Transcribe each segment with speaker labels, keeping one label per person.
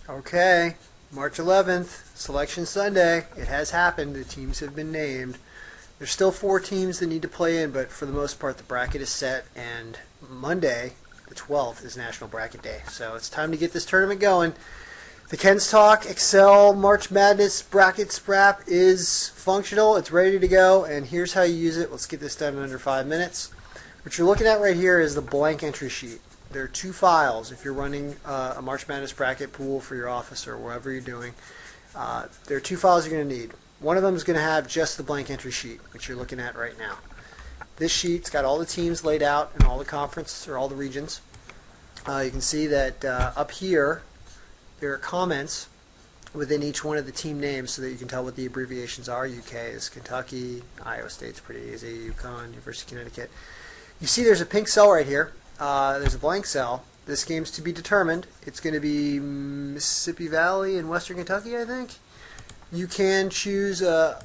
Speaker 1: Okay, March 11th, Selection Sunday. It has happened. The teams have been named. There's still 4 teams that need to play in, but for the most part, the bracket is set, and Monday, the 12th, is National Bracket Day. So it's time to get this tournament going. The Ken's Talk Excel March Madness Bracket Sprap is functional. It's ready to go, and here's how you use it. Let's get this done in under 5 minutes. What you're looking at right here is the blank entry sheet. There are 2 files if you're running a March Madness bracket pool for your office or wherever you're doing. There are 2 files you're going to need. One of them is going to have just the blank entry sheet, which you're looking at right now. This sheet's got all the teams laid out in all the conferences or all the regions. You can see that up here there are comments within each one of the team names so that you can tell what the abbreviations are. UK is Kentucky, Iowa State's pretty easy, UConn, University of Connecticut. You see there's a pink cell right here. There's a blank cell. This game's to be determined. It's going to be Mississippi Valley in Western Kentucky, I think. You can choose a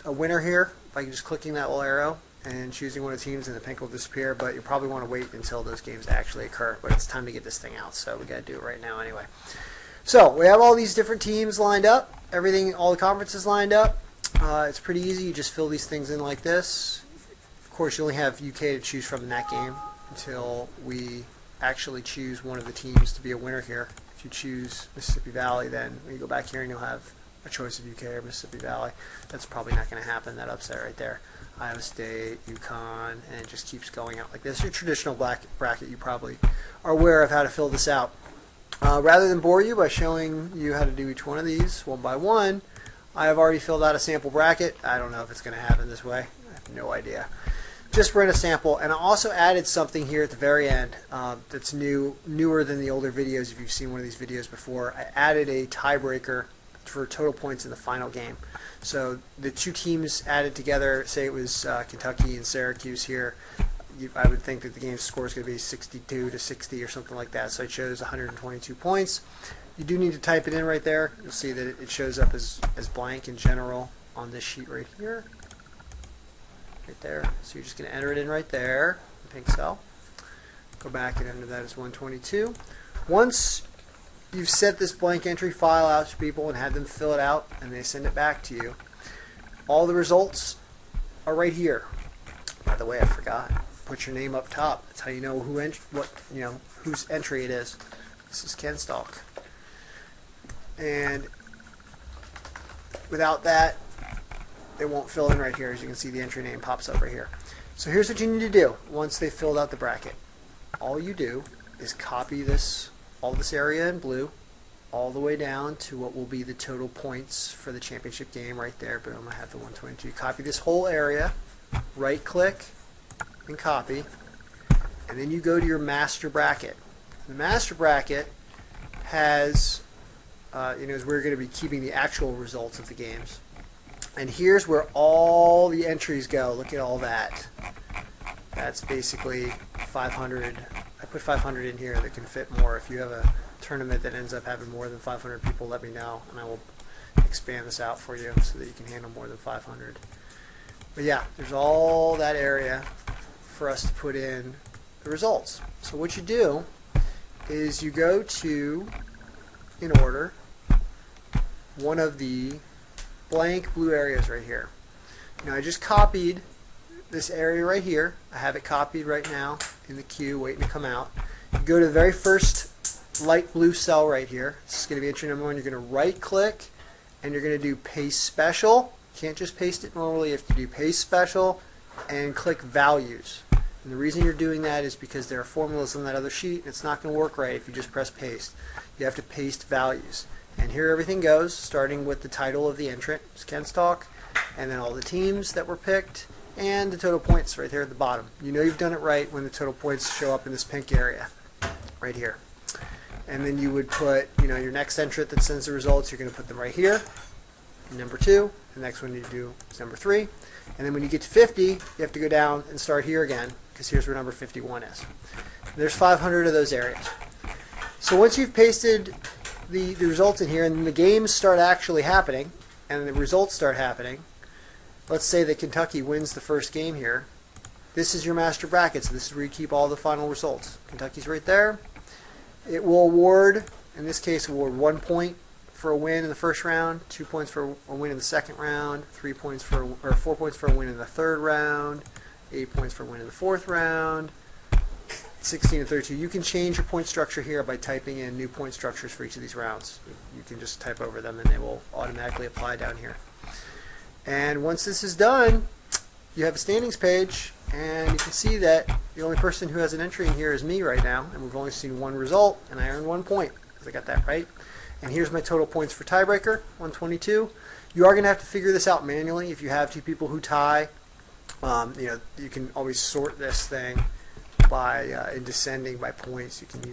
Speaker 1: winner here by just clicking that little arrow and choosing one of the teams, and the pink will disappear, but you probably want to wait until those games actually occur. But it's time to get this thing out, so we got to do it right now anyway. So we have all these different teams lined up, everything, all the conferences lined up. It's pretty easy. You just fill these things in like this. Of course, you only have UK to choose from in that game until we actually choose one of the teams to be a winner here. If you choose Mississippi Valley, then when you go back here and you'll have a choice of UK or Mississippi Valley. That's probably not going to happen, that upset right there. Iowa State, UConn, and it just keeps going out like this. Your traditional bracket, you probably are aware of how to fill this out. Rather than bore you by showing you how to do each one of these one by one, I have already filled out a sample bracket. I don't know if it's going to happen this way. I have no idea. Just run a sample, and I also added something here at the very end that's newer than the older videos if you've seen one of these videos before. I added a tiebreaker for total points in the final game. So the 2 teams added together, say it was Kentucky and Syracuse here, I would think that the game score is going to be 62 to 60 or something like that. So I chose 122 points. You do need to type it in right there. You'll see that it shows up as blank in general on this sheet right here. Right there. So you're just going to enter it in right there, the pink cell. Go back and enter that as 122. Once you've set this blank entry file out to people and had them fill it out and they send it back to you, all the results are right here. By the way, I forgot. Put your name up top. That's how you know whose entry it is. This is Ken's Talk. And without that, it won't fill in right here. As you can see, the entry name pops up right here. So here's what you need to do once they filled out the bracket. All you do is copy all this area in blue all the way down to what will be the total points for the championship game right there. Boom, I have the 122. Copy this whole area, right click and copy, and then you go to your master bracket. The master bracket has is where we're going to be keeping the actual results of the games. And here's where all the entries go. Look at all that. That's basically 500. I put 500 in here that can fit more. If you have a tournament that ends up having more than 500 people, let me know, and I will expand this out for you so that you can handle more than 500. But yeah, there's all that area for us to put in the results. So what you do is you go to, in order, one of the blank blue areas right here. Now I just copied this area right here. I have it copied right now in the queue waiting to come out. You go to the very first light blue cell right here. This is going to be entry number 1. You're going to right click and you're going to do paste special. You can't just paste it normally. You have to do paste special and click values. And the reason you're doing that is because there are formulas on that other sheet and it's not going to work right if you just press paste. You have to paste values. And here everything goes, starting with the title of the entrant, it's Ken's Talk, and then all the teams that were picked, and the total points right there at the bottom. You know you've done it right when the total points show up in this pink area, right here. And then you would put, your next entrant that sends the results, you're going to put them right here, number 2. The next one you do is number 3. And then when you get to 50, you have to go down and start here again, because here's where number 51 is. There's 500 of those areas. So once you've pasted the results in here and the games start actually happening and the results start happening, let's say that Kentucky wins the first game here. This is your master bracket, so this is where you keep all the final results. Kentucky's right there. It will award in this case, award 1 point for a win in the first round, 2 points for a win in the second round, 4 points for a win in the third round, 8 points for a win in the fourth round, 16 and 32. You can change your point structure here by typing in new point structures for each of these rounds. You can just type over them and they will automatically apply down here. And once this is done, you have a standings page, and you can see that the only person who has an entry in here is me right now, and we've only seen one result, and I earned 1 point because I got that right. And here's my total points for tiebreaker, 122. You are going to have to figure this out manually if you have two people who tie. You can always sort this thing by in descending by points. You can use